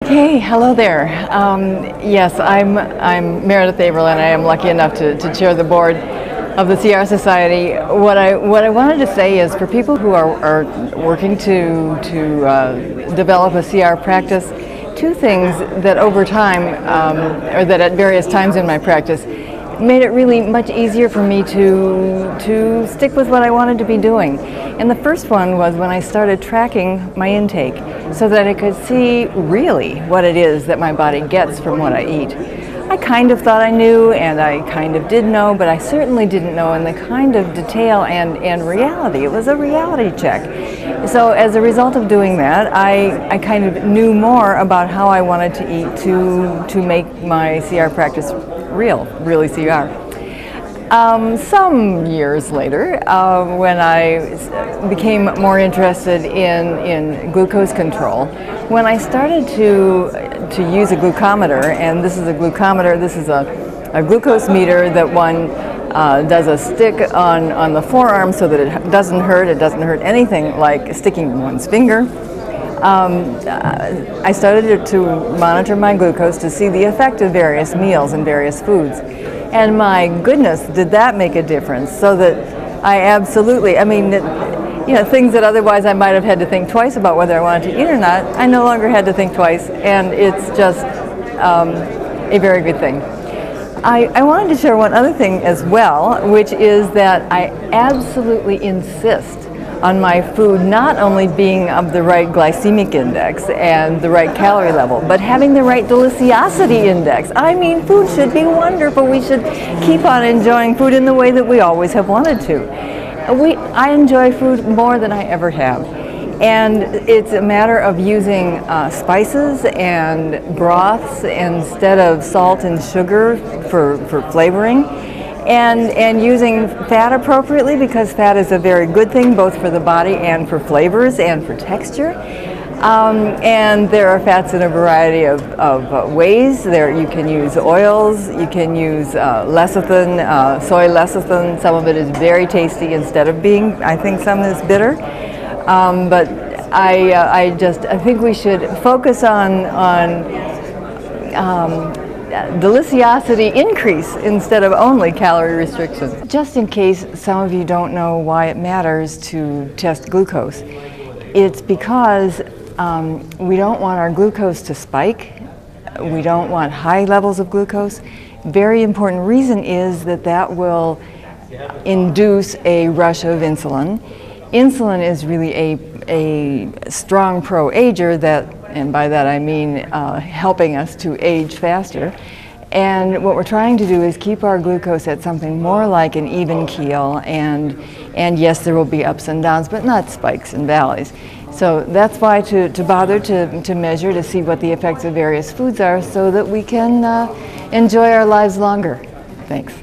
Hey, hello there. Yes, I'm Meredith Averill, and I am lucky enough to chair the board of the CR Society. What I wanted to say is, for people who are working to develop a CR practice, two things that over time, or that at various times in my practice, made it really much easier for me to stick with what I wanted to be doing. And the first one was when I started tracking my intake so that I could see really what it is that my body gets from what I eat. I kind of thought I knew, and I kind of did know, but I certainly didn't know in the kind of detail and reality. It was a reality check. So as a result of doing that, I kind of knew more about how I wanted to eat to make my CR practice really CR. Some years later, when I became more interested in glucose control, when I started to use a glucometer, and this is a glucometer, this is a glucose meter that one does a stick on the forearm so that it doesn't hurt anything like sticking one's finger. I started to monitor my glucose to see the effect of various meals and various foods. And my goodness, did that make a difference? So that I absolutely, things that otherwise I might have had to think twice about whether I wanted to eat or not, I no longer had to think twice, and it's just a very good thing. I wanted to share one other thing as well, which is that I absolutely insist on my food not only being of the right glycemic index and the right calorie level, but having the right deliciosity index. I mean, food should be wonderful. We should keep on enjoying food in the way that we always have wanted to. I enjoy food more than I ever have. And it's a matter of using spices and broths instead of salt and sugar for flavoring. And using fat appropriately, because fat is a very good thing both for the body and for flavors and for texture. And there are fats in a variety of ways. You can use oils, you can use lecithin, soy lecithin. Some of it is very tasty instead of being, I think some is bitter. But I think we should focus on deliciosity increase instead of only calorie restriction. Just in case some of you don't know why it matters to test glucose, it's because we don't want our glucose to spike. We don't want high levels of glucose. Very important reason is that will induce a rush of insulin. Insulin is really a strong pro-ager and by that I mean helping us to age faster. And what we're trying to do is keep our glucose at something more like an even keel, and yes, there will be ups and downs, but not spikes and valleys. So that's why to bother to measure, to see what the effects of various foods are so that we can enjoy our lives longer. Thanks.